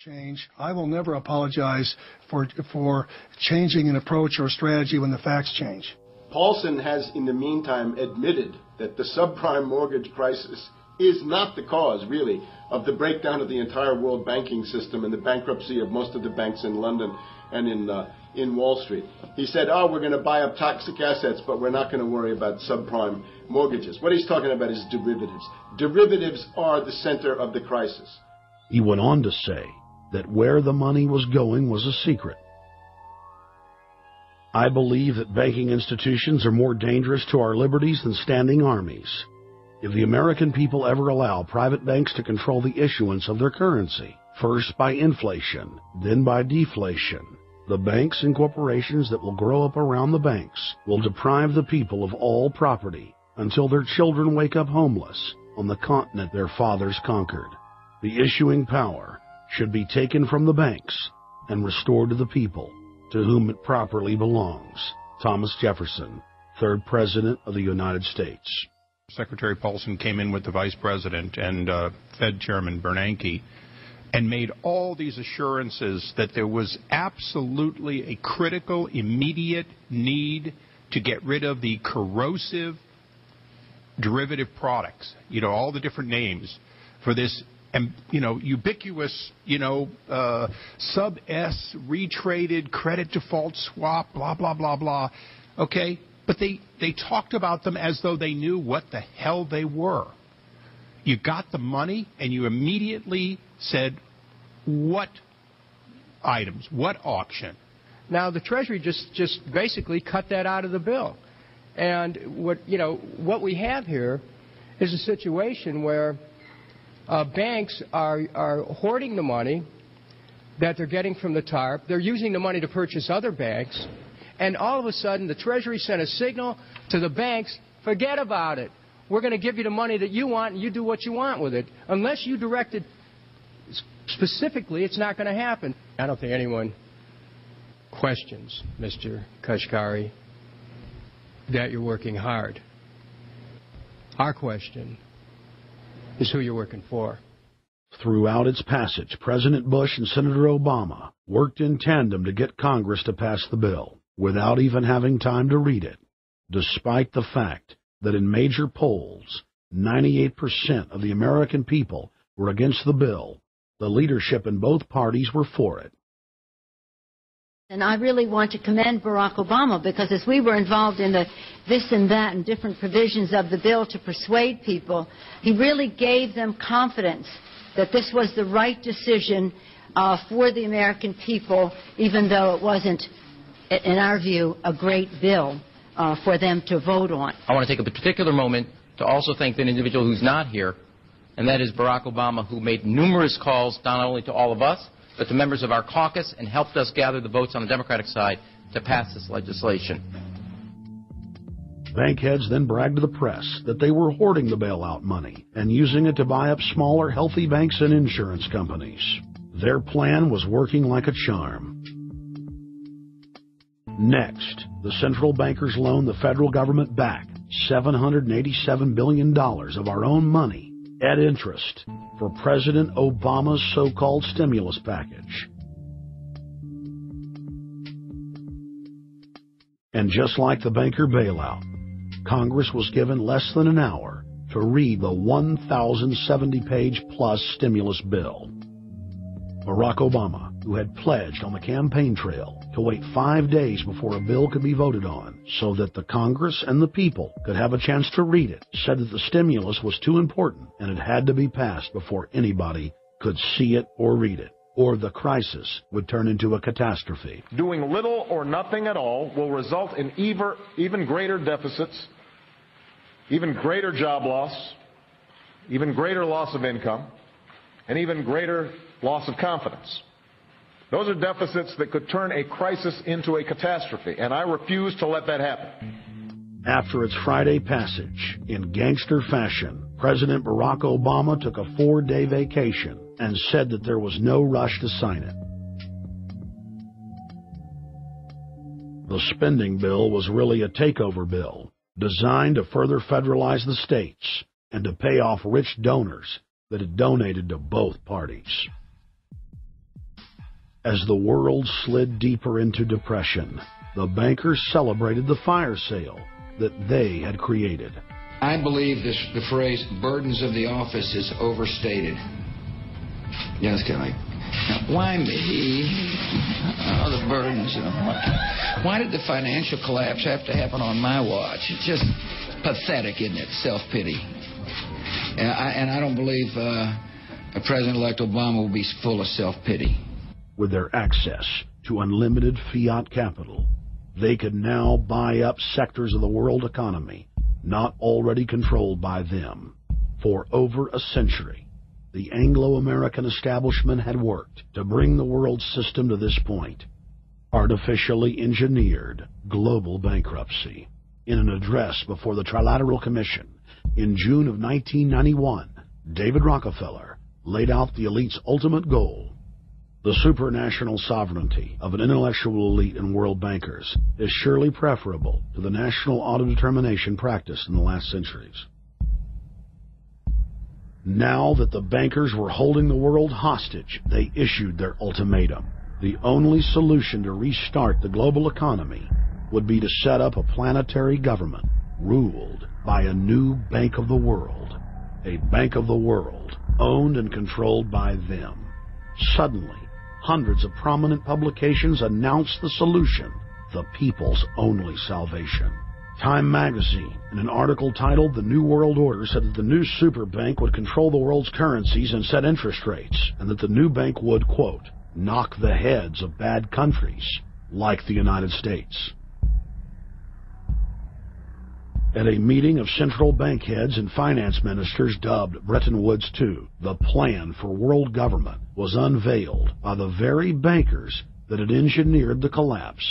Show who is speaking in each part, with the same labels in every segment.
Speaker 1: change. I will never apologize for changing an approach or strategy when the facts change.
Speaker 2: Paulson has, in the meantime, admitted that the subprime mortgage crisis is not the cause, really, of the breakdown of the entire world banking system and the bankruptcy of most of the banks in London and in Wall Street. He said, we're going to buy up toxic assets, but we're not going to worry about subprime mortgages. What he's talking about is derivatives. Derivatives are the center of the crisis.
Speaker 3: He went on to say that where the money was going was a secret. I believe that banking institutions are more dangerous to our liberties than standing armies. If the American people ever allow private banks to control the issuance of their currency, first by inflation, then by deflation, the banks and corporations that will grow up around the banks will deprive the people of all property until their children wake up homeless on the continent their fathers conquered. The issuing power should be taken from the banks and restored to the people, to whom it properly belongs. Thomas Jefferson, 3rd President of the United States.
Speaker 4: Secretary Paulson came in with the Vice President and Fed Chairman Bernanke and made all these assurances that there was absolutely a critical, immediate need to get rid of the corrosive derivative products, all the different names for this, ubiquitous, sub-S, retraded credit default swap, blah, blah, blah, blah. Okay? But they talked about them as though they knew what the hell they were. You got the money, and you immediately said, what items, what auction?
Speaker 5: Now, the Treasury just basically cut that out of the bill. And what we have here is a situation where banks are hoarding the money that they're getting from the TARP. They're using the money to purchase other banks. And all of a sudden, the Treasury sent a signal to the banks, forget about it. We're going to give you the money that you want, and you do what you want with it. Unless you direct it specifically, it's not going to happen. I don't think anyone questions, Mr. Kashkari, that you're working hard. Our question is who you're working for.
Speaker 3: Throughout its passage, President Bush and Senator Obama worked in tandem to get Congress to pass the bill, without even having time to read it, despite the fact that in major polls, 98% of the American people were against the bill. The leadership in both parties were for it.
Speaker 6: And I really want to commend Barack Obama, because as we were involved in the this and that and different provisions of the bill to persuade people, he really gave them confidence that this was the right decision for the American people, even though it wasn't, in our view, a great bill for them to vote on.
Speaker 7: I want to take a particular moment to also thank an individual who's not here, and that is Barack Obama, who made numerous calls not only to all of us, but to members of our caucus, and helped us gather the votes on the Democratic side to pass this legislation.
Speaker 3: Bankheads then bragged to the press that they were hoarding the bailout money and using it to buy up smaller, healthy banks and insurance companies. Their plan was working like a charm. Next, the central bankers loaned the federal government back $787 billion of our own money at interest for President Obama's so-called stimulus package. And just like the banker bailout, Congress was given less than an hour to read the 1,070-page-plus stimulus bill. Barack Obama, who had pledged on the campaign trail to wait 5 days before a bill could be voted on so that the Congress and the people could have a chance to read it, said that the stimulus was too important and it had to be passed before anybody could see it or read it, or the crisis would turn into a catastrophe.
Speaker 8: Doing little or nothing at all will result in even greater deficits, even greater job loss, even greater loss of income, and even greater loss of confidence. Those are deficits that could turn a crisis into a catastrophe, and I refuse to let that happen.
Speaker 3: After its Friday passage, in gangster fashion, President Barack Obama took a 4-day vacation and said that there was no rush to sign it. The spending bill was really a takeover bill, designed to further federalize the states and to pay off rich donors that had donated to both parties. As the world slid deeper into depression, the bankers celebrated the fire sale that they had created.
Speaker 9: I believe the phrase burdens of the office is overstated. Yeah, it's kind of like, why me? Oh, the burdens. Why did the financial collapse have to happen on my watch? It's just pathetic, isn't it? Self-pity. And I don't believe President-elect Obama will be full of self-pity.
Speaker 3: With their access to unlimited fiat capital, they could now buy up sectors of the world economy not already controlled by them. For over a century, the Anglo-American establishment had worked to bring the world system to this point. Artificially engineered global bankruptcy. In an address before the Trilateral Commission in June of 1991, David Rockefeller laid out the elite's ultimate goal. The supranational sovereignty of an intellectual elite and world bankers is surely preferable to the national autodetermination practiced in the last centuries. Now that the bankers were holding the world hostage, they issued their ultimatum. The only solution to restart the global economy would be to set up a planetary government ruled by a new Bank of the World. A Bank of the World owned and controlled by them. Suddenly, hundreds of prominent publications announced the solution, the people's only salvation. Time magazine, in an article titled The New World Order, said that the new super bank would control the world's currencies and set interest rates, and that the new bank would, quote, knock the heads of bad countries like the United States. At a meeting of central bank heads and finance ministers dubbed Bretton Woods II, the plan for world government was unveiled by the very bankers that had engineered the collapse.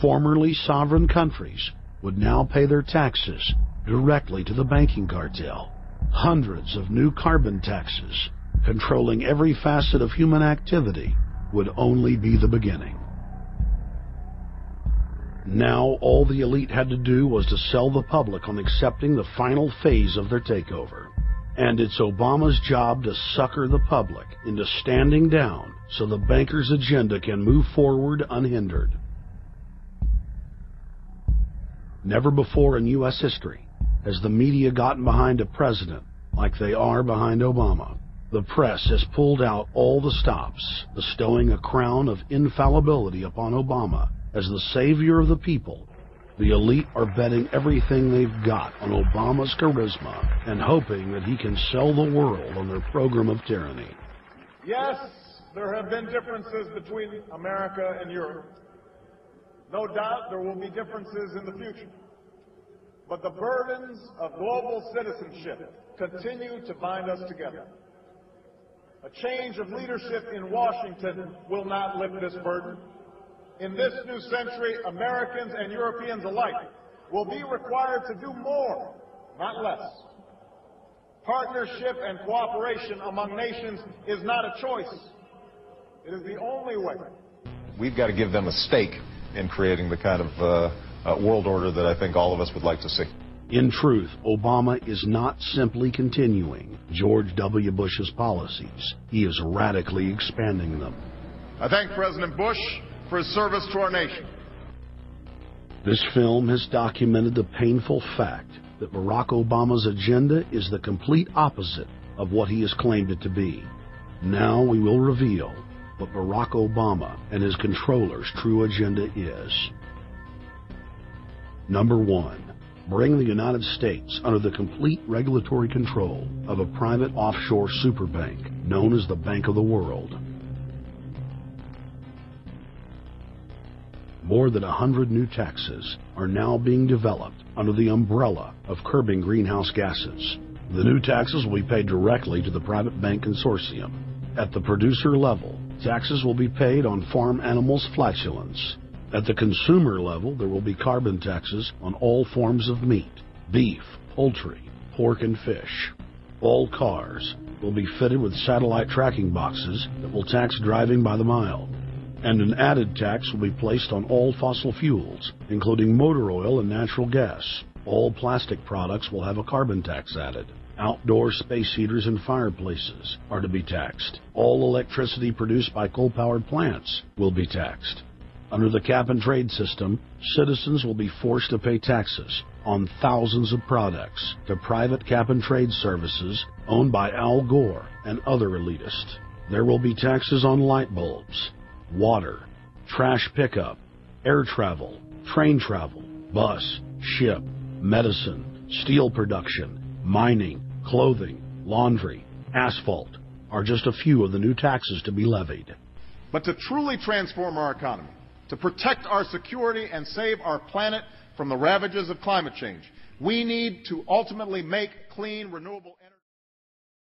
Speaker 3: Formerly sovereign countries would now pay their taxes directly to the banking cartel. Hundreds of new carbon taxes, controlling every facet of human activity, would only be the beginning. Now all the elite had to do was to sell the public on accepting the final phase of their takeover. And it's Obama's job to sucker the public into standing down so the bankers' agenda can move forward unhindered. Never before in U.S. history has the media gotten behind a president like they are behind Obama. The press has pulled out all the stops, bestowing a crown of infallibility upon Obama as the savior of the people. The elite are betting everything they've got on Obama's charisma and hoping that he can sell the world on their program of tyranny.
Speaker 8: Yes, there have been differences between America and Europe. No doubt there will be differences in the future. But the burdens of global citizenship continue to bind us together. A change of leadership in Washington will not lift this burden. In this new century, Americans and Europeans alike will be required to do more, not less. Partnership and cooperation among nations is not a choice. It is the only way.
Speaker 10: We've got to give them a stake in creating the kind of world order that I think all of us would like to see.
Speaker 3: In truth, Obama is not simply continuing George W. Bush's policies. He is radically expanding them.
Speaker 8: I thank President Bush for his service to our nation.
Speaker 3: This film has documented the painful fact that Barack Obama's agenda is the complete opposite of what he has claimed it to be. Now we will reveal what Barack Obama and his controllers' true agenda is. Number 1. Bring the United States under the complete regulatory control of a private offshore superbank known as the Bank of the World. More than 100 new taxes are now being developed under the umbrella of curbing greenhouse gases. The new taxes will be paid directly to the private bank consortium. At the producer level, taxes will be paid on farm animals' flatulence. At the consumer level, there will be carbon taxes on all forms of meat, beef, poultry, pork, and fish. All cars will be fitted with satellite tracking boxes that will tax driving by the mile. And an added tax will be placed on all fossil fuels, including motor oil and natural gas. All plastic products will have a carbon tax added. Outdoor space heaters and fireplaces are to be taxed. All electricity produced by coal-powered plants will be taxed. Under the cap-and-trade system, citizens will be forced to pay taxes on thousands of products to private cap-and-trade services owned by Al Gore and other elitists. There will be taxes on light bulbs, water, trash pickup, air travel, train travel, bus, ship, medicine, steel production, mining, clothing, laundry, asphalt are just a few of the new taxes to be levied.
Speaker 8: But to truly transform our economy, to protect our security and save our planet from the ravages of climate change, we need to ultimately make clean, renewable energy